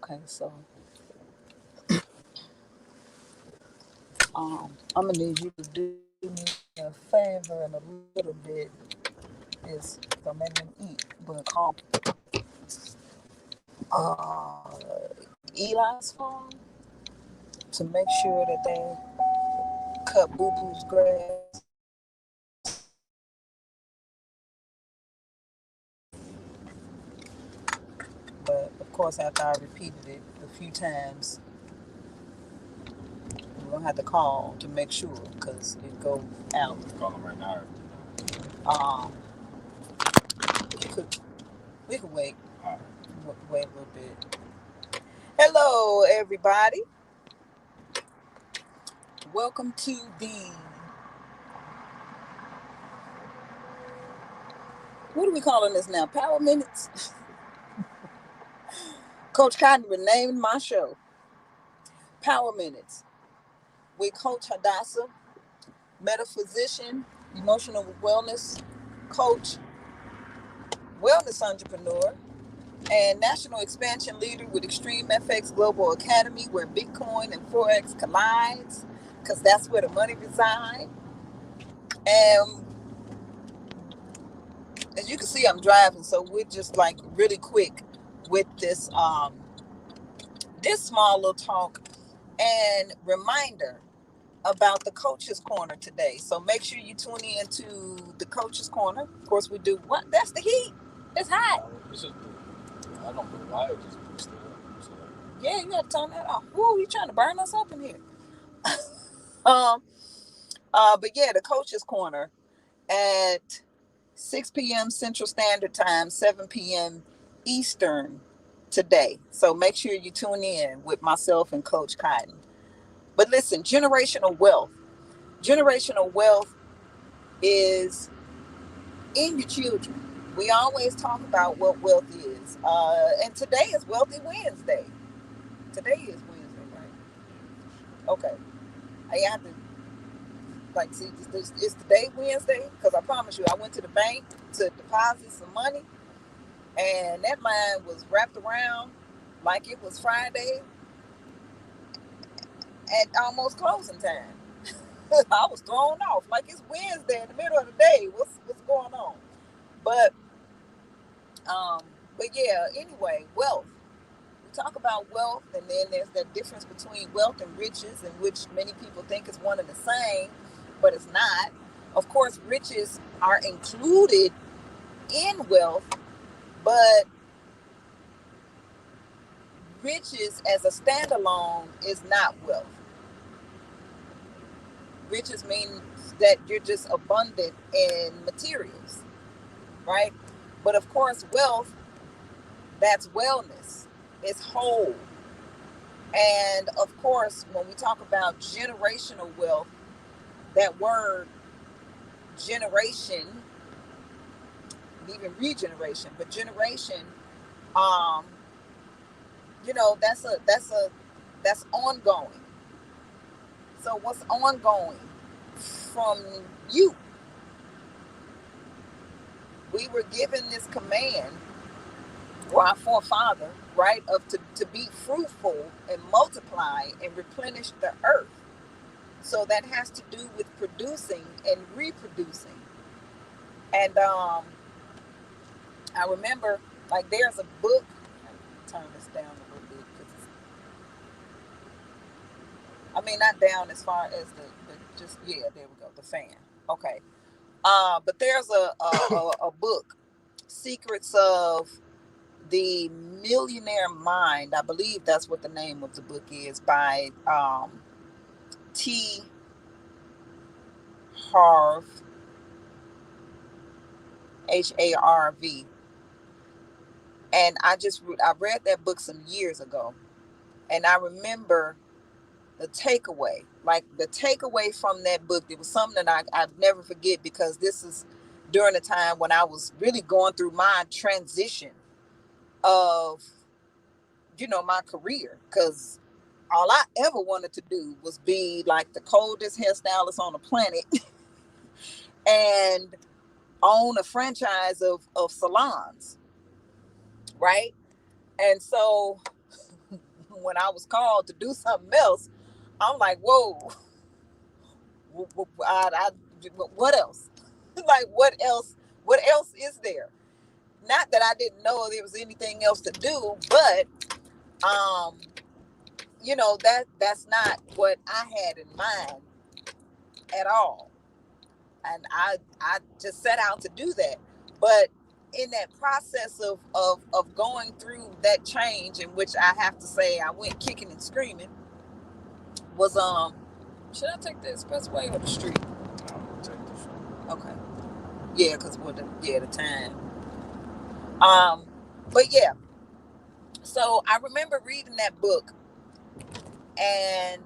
Okay, so I'm gonna need you to do me a favor in a little bit. Is don't make them eat, but call Eli's phone to make sure that they cut Boo Boo's grass. But of course, after I repeated it a few times, we're gonna have to call to make sure because it go out. Call them right now. Um, we could we could wait. Right. Wait a little bit. Hello, everybody. Welcome to the what are we calling this now? Power Minutes. Coach Cotton renamed my show Power Minutes with Coach Hadassah, metaphysician, emotional wellness coach, wellness entrepreneur, and national expansion leader with Extreme FX Global Academy, where Bitcoin and Forex collides, because that's where the money resides. And as you can see, I'm driving, so we're just like really quick with this small little talk and reminder about the Coach's Corner today. So make sure you tune in to the Coach's Corner. Of course, we do what? That's the heat. It's hot. It's just, I don't know why it just boosted up. So. Yeah, you got to turn that off. Woo, you trying to burn us up in here? um, but yeah, the Coach's Corner at 6 p.m. Central Standard Time, 7 p.m. Eastern today. So make sure you tune in with myself and Coach Cotton. But listen, generational wealth. Generational wealth is in your children. We always talk about what wealth is. And today is Wealthy Wednesday. Today is Wednesday, right? Okay. I have to, like, see, it's today Wednesday? Because I promise you, I went to the bank to deposit some money, and that line was wrapped around like it was Friday at almost closing time. I was thrown off like it's Wednesday in the middle of the day. What's going on? But um, but yeah. Anyway, wealth. We talk about wealth, and then there's that difference between wealth and riches, in which many people think is one and the same, but it's not. Of course, riches are included in wealth, but riches as a standalone is not wealth. Riches means that you're just abundant in materials, right? But of course, wealth, that's wellness, it's whole. And of course, when we talk about generational wealth, that word generation, even regeneration, but generation, um, that's ongoing. So what's ongoing from you? We were given this command, or our forefather, right, of to be fruitful and multiply and replenish the earth. So that has to do with producing and reproducing. And I remember, like, there's a book. Turn this down a little bit because I mean not down as far as the just yeah. There we go. The fan. Okay. But there's a book, Secrets of the Millionaire Mind. I believe that's what the name of the book is, by T. Harv, Harv. And I read that book some years ago, and I remember the takeaway, like the takeaway from that book. It was something that I'd never forget, because this is during the time when I was really going through my transition of, my career. Because all I ever wanted to do was be like the coldest hairstylist on the planet and own a franchise of salons, right? And so when I was called to do something else, I'm like, whoa, what else? Like, what else? What else is there? Not that I didn't know there was anything else to do, but um, that's not what I had in mind at all. And I just set out to do that. But in that process of going through that change, in which I have to say I went kicking and screaming, was should I take the expressway or the street? I'll take the street. Okay. Yeah, because the time. But yeah. So I remember reading that book, and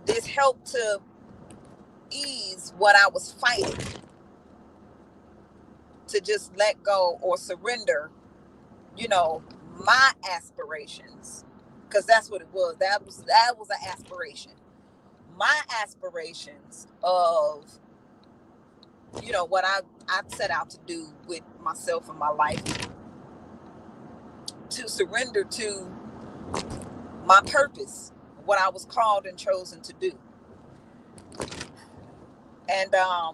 this helped to ease what I was fighting, to just let go or surrender, my aspirations, because that's what it was. That was an aspiration. My aspirations of what I set out to do with myself and my life, to surrender to my purpose, what I was called and chosen to do. And I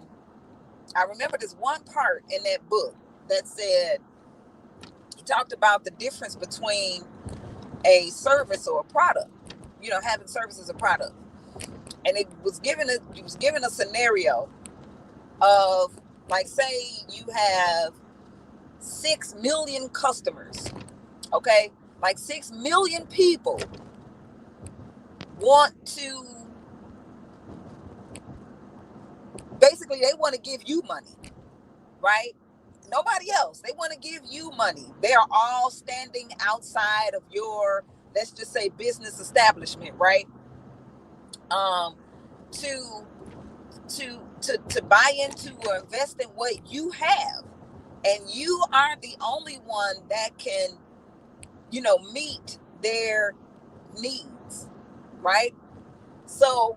remember this one part in that book that said, he talked about the difference between a service or a product, having service as a product. And it was given a scenario of, like, say you have 6 million customers, okay? Like 6 million people want to, basically they want to give you money, right? Nobody else. They want to give you money. They are all standing outside of your, let's just say, business establishment, right? To buy into or invest in what you have, and you are the only one that can, meet their needs, right? So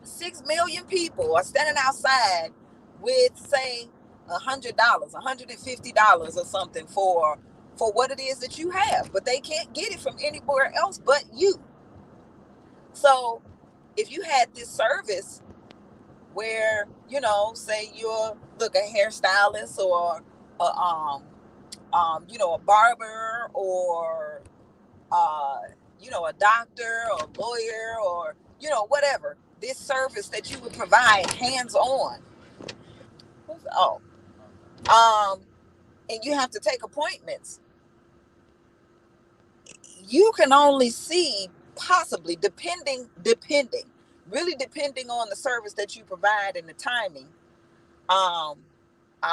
6 million people are standing outside with, say, $100, $150 or something for what it is that you have, but they can't get it from anywhere else but you. So if you had this service where, say you're a hairstylist, or a, a barber, or a doctor or a lawyer, or whatever, this service that you would provide hands-on. And you have to take appointments. You can only see, possibly, really depending on the service that you provide and the timing. I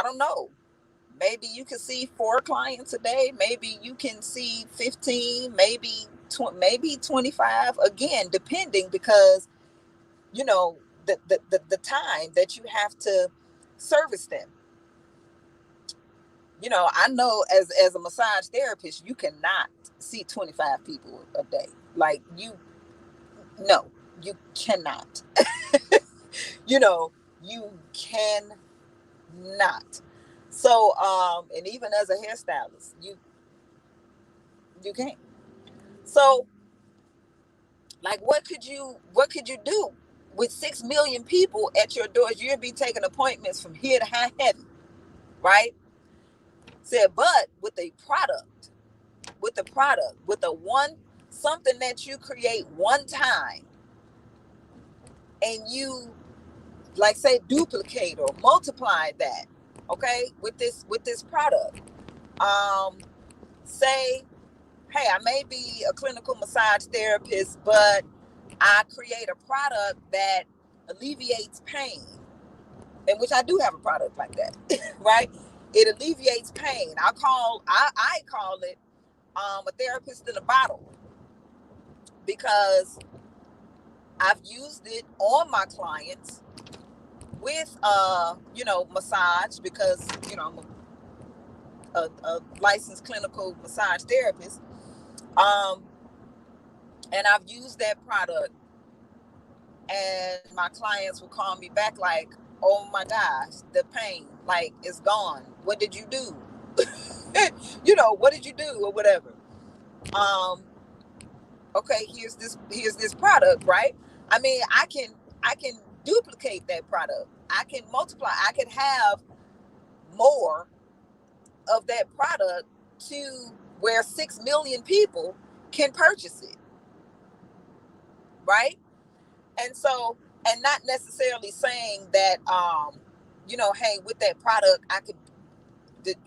don't know. Maybe you can see 4 clients a day. Maybe you can see 15, maybe 25. Again, depending, because the time that you have to service them. I know as a massage therapist, you cannot see 25 people a day. Like, you cannot. You cannot. So, and even as a hairstylist, you can't. So, like, what could you do with 6 million people at your doors? You'd be taking appointments from here to high heaven, right? Said, but with the product, something that you create one time, and you, like, say, duplicate or multiply that, okay, with this product. Say, hey, I may be a clinical massage therapist, but I create a product that alleviates pain, in which I do have a product like that, right? It alleviates pain. I call it a therapist in a bottle, because I've used it on my clients with massage, because I'm a licensed clinical massage therapist, and I've used that product, and my clients will call me back like, oh my gosh, the pain, like, is gone. What did you do? What did you do, or whatever. okay, here's this product, right? I mean, I can duplicate that product. I can multiply. I can have more of that product to where 6 million people can purchase it, right? And so, and not necessarily saying that hey, with that product I could,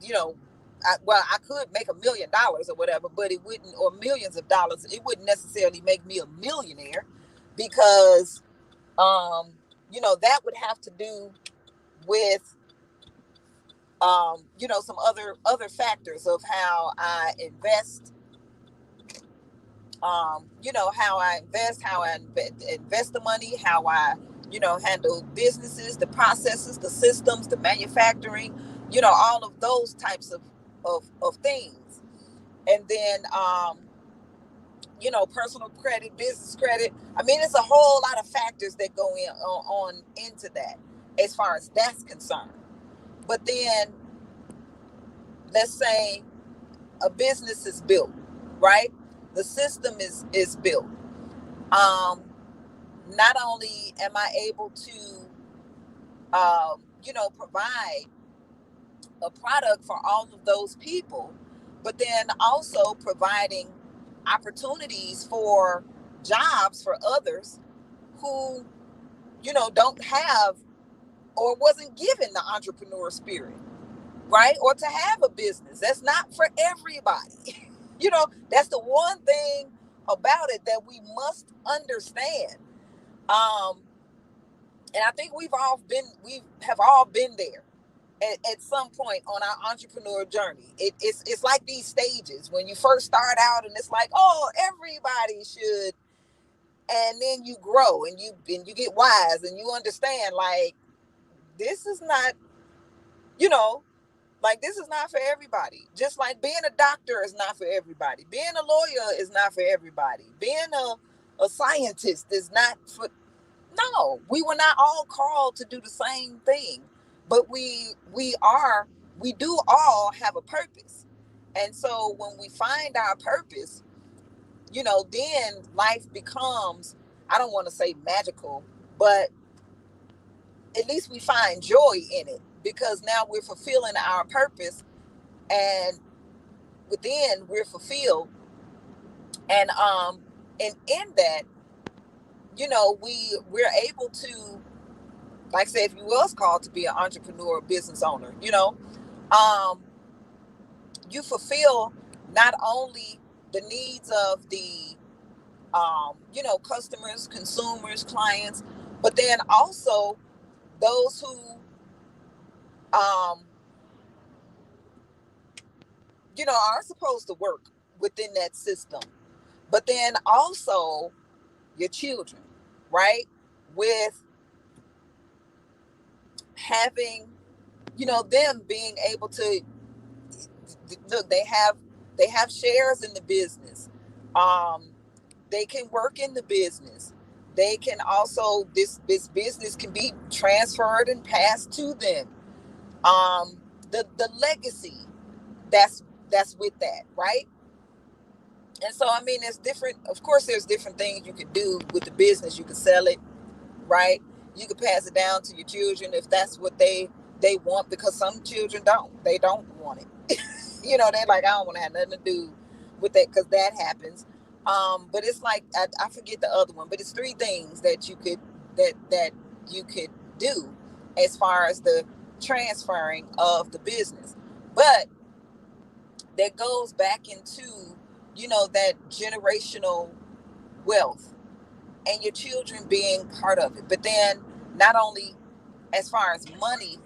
you know, I could make $1 million or whatever, but it wouldn't, or millions of dollars, it wouldn't necessarily make me a millionaire, because that would have to do with some other factors of how I invest, how I invest, how I invest the money, how I, handle businesses, the processes, the systems, the manufacturing, all of those types of things. And then, personal credit, business credit. I mean, it's a whole lot of factors that go on into that as far as that's concerned. But then let's say a business is built, right? The system is built. Um, Not only am I able to, provide a product for all of those people, but then also providing opportunities for jobs for others who, don't have or wasn't given the entrepreneur spirit, right? Or to have a business. That's not for everybody. That's the one thing about it that we must understand. Um, and I think we have all been there at some point on our entrepreneur journey. It's like these stages when you first start out, and it's like, oh, everybody should, and then you grow and you get wise and you understand, like, this is not, you know, like, this is not for everybody. Just like being a doctor is not for everybody. Being a lawyer is not for everybody. Being a scientist is not for, no, we were not all called to do the same thing, but we do all have a purpose. And so when we find our purpose, then life becomes, I don't want to say magical, but at least we find joy in it, because now we're fulfilling our purpose, and within we're fulfilled. And in that, we're able to, like, say, if you was called to be an entrepreneur or business owner, um, you fulfill not only the needs of the customers, consumers, clients, but then also those who um, are supposed to work within that system. But then also your children, right? With having, them being able to look, they have shares in the business. Um, they can work in the business. They can also, this business can be transferred and passed to them. The legacy that's with that, right? And so, I mean, there's different, of course there's different things you could do with the business. You could sell it, right? You could pass it down to your children if that's what they want, because some children don't want it. They're like, I don't want to have nothing to do with that, because that happens. But it's like, I forget the other one, but it's three things that you could do as far as the transferring of the business. But that goes back into, that generational wealth, and your children being part of it. But then, not only as far as money,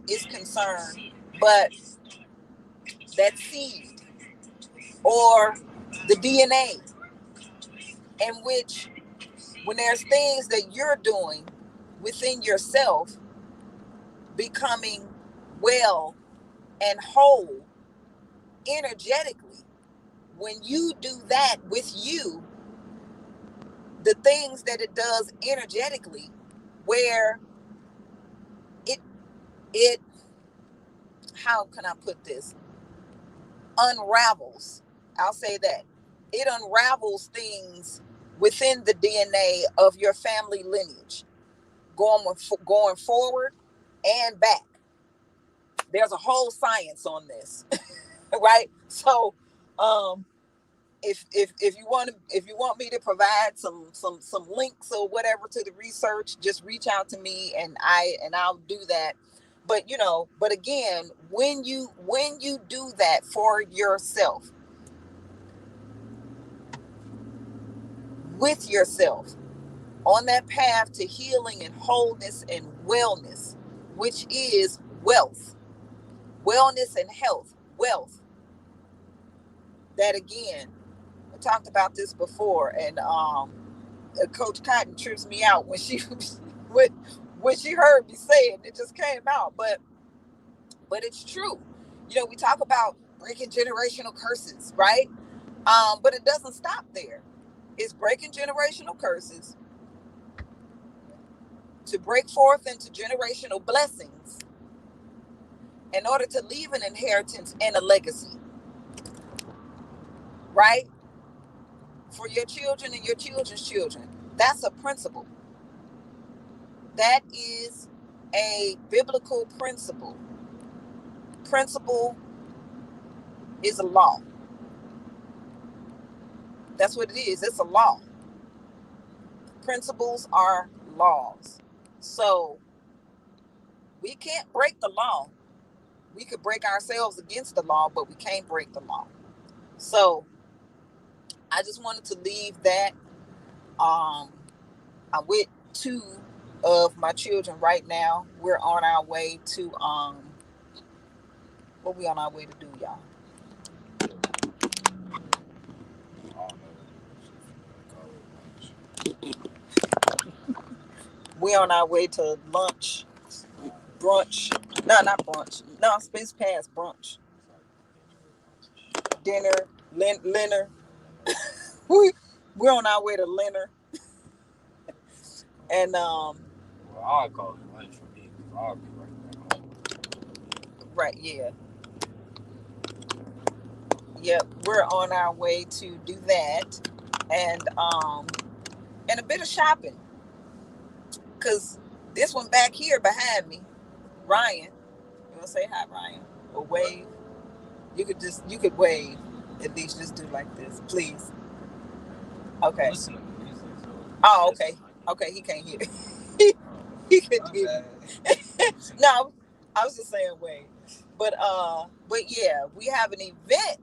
is concerned, but that seed, or the DNA, in which, when there's things that you're doing within yourself, becoming well and whole energetically, when you do that with you, the things that it does energetically, where it it how can I put this, unravels, I'll say that, it unravels things within the DNA of your family lineage, going forward and back. There's a whole science on this, right? So, um, if you want me to provide some links or whatever to the research, just reach out to me, and I'll do that. But but again, when you do that for yourself, with yourself, on that path to healing and wholeness and wellness, which is wealth, wellness and health, wealth. That again, I talked about this before, and Coach Cotton trips me out when she when, when she heard me say it. It just came out, but it's true. We talk about breaking generational curses, right? But it doesn't stop there. It's breaking generational curses to break forth into generational blessings in order to leave an inheritance and a legacy, right? For your children and your children's children. That's a principle. That is a biblical principle. Principle is a law. That's what it is. It's a law. Principles are laws. So we can't break the law. We could break ourselves against the law, but we can't break the law. So I just wanted to leave that. I'm with two of my children right now. We're on our way to what we on our way to do, y'all? We're on our way to lunch, brunch. No, not brunch. No, it's past brunch. Dinner, Leonard. We're on our way to Leonard, and Well, I call it lunch for me because I'll be right back home. right, yeah, yep. We're on our way to do that, and a bit of shopping, cause this one back here behind me, Ryan. You wanna say hi, Ryan, or wave? You could wave. At least just do like this, please. Okay. Listen to music, so Oh, okay. Okay, he can't hear. he, he could hear. No, I was just saying wave. But yeah, we have an event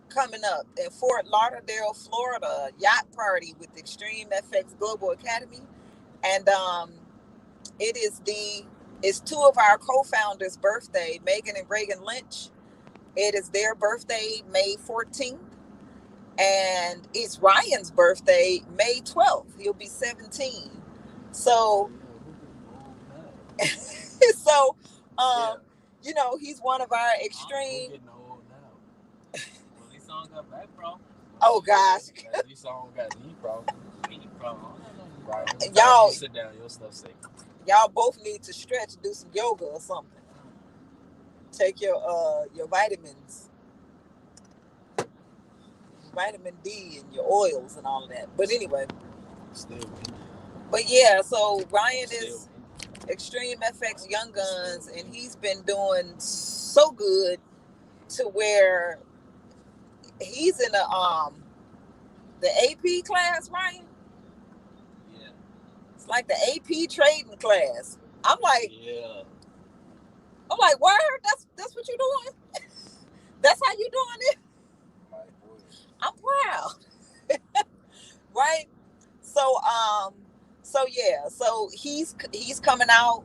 coming up in Fort Lauderdale, Florida, yacht party with Extreme FX Global Academy, and it's two of our co-founders' birthday, Megan and Reagan Lynch. It is their birthday, May 14th. And it's Ryan's birthday, May 12th. He'll be 17. So, so, he's one of our extreme. Getting old now. Well, these songs got back problem. Oh gosh. These songs got knee problem. Right. Y'all sit down. Your stuff safe. Y'all both need to stretch, do some yoga or something. Take your vitamins, vitamin D, and your oils and all of that. But anyway. But yeah, so Ryan is Extreme FX Young Guns, and he's been doing so good to where he's in the AP class, Ryan. Yeah. It's like the AP trading class. I'm like, yeah. I'm like, word, that's what you doing? That's how you doing it? I'm proud. Right? So yeah, so he's coming out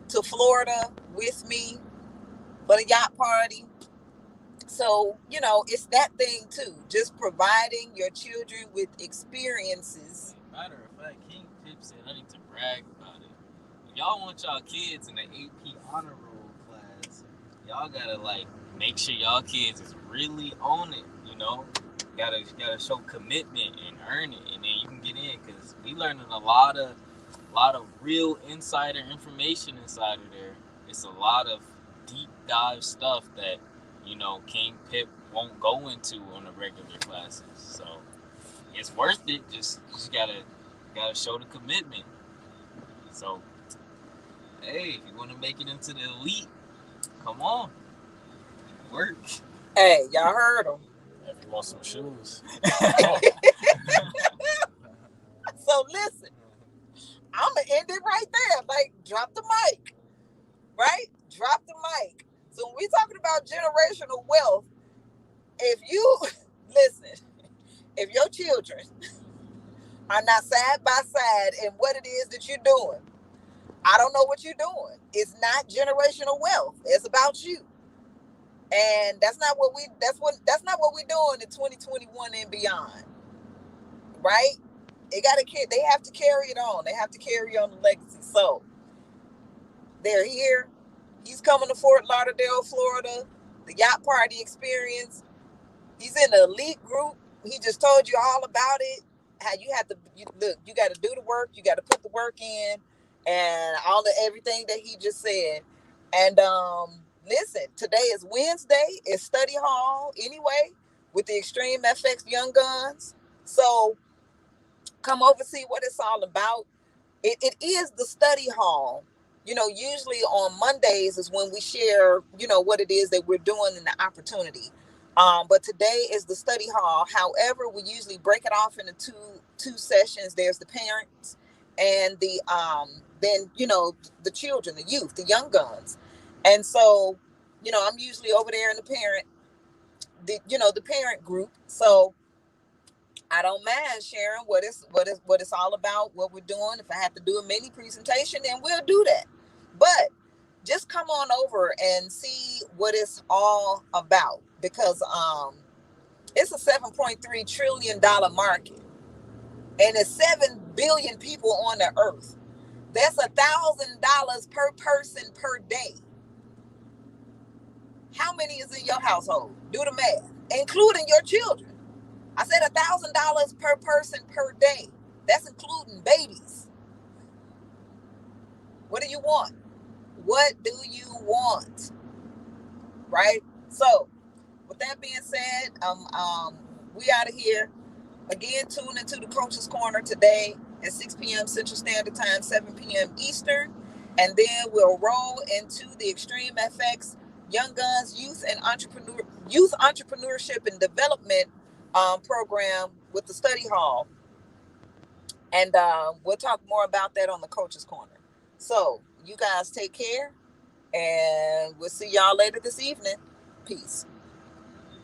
to Florida with me for the yacht party. So, it's that thing too. Just providing your children with experiences. Matter of fact, King Pip said I need to brag about it. If y'all want y'all kids in the AP honor roll class, y'all gotta make sure y'all kids is really on it, Gotta show commitment and earn it, and then you can get in, because we learning a lot of real insider information inside of there. It's a lot of deep dive stuff that King Pip won't go into on the regular classes. So it's worth it. Just gotta show the commitment. So hey, if you want to make it into the elite, come on, work. Hey, y'all heard him. If you want some shoes. So listen, I'm gonna end it right there. Like, drop the mic, right? Drop the mic. So when we talking about generational wealth, if you listen, if your children are not side by side in what it is that you're doing, I don't know what you're doing. It's not generational wealth. It's about you. And that's not what we're doing in 2021 and beyond. Right? They have to carry it on. They have to carry on the legacy. So they're here. He's coming to Fort Lauderdale, Florida. The yacht party experience. He's in the elite group. He just told you all about it. How you have to look. You got to do the work. You got to put the work in, and everything that he just said. And listen, today is Wednesday. It's study hall anyway with the Extreme FX Young Guns. So come over, see what it's all about. It is the study hall. Usually on Mondays is when we share, what it is that we're doing in the opportunity. But today is the study hall. However, we usually break it off into two sessions. There's the parents and then the children, the youth, the young guns. And so, I'm usually over there in the parent group. So I don't mind sharing what it's all about, what we're doing. If I have to do a mini presentation, then we'll do that. But just come on over and see what it's all about, because it's a $7.3 trillion market, and it's 7 billion people on the earth. That's $1,000 per person per day. How many is in your household? Do the math, including your children. I said $1,000 per person per day. That's including babies. What do you want? What do you want? Right? So, with that being said, we out of here. Again, tune into the Coach's Corner today at 6 p.m. Central Standard Time, 7 p.m. Eastern. And then we'll roll into the Extreme FX Young Guns Youth Entrepreneurship and Development program with the study hall. And we'll talk more about that on the Coach's Corner. So you guys take care, and we'll see y'all later this evening. Peace.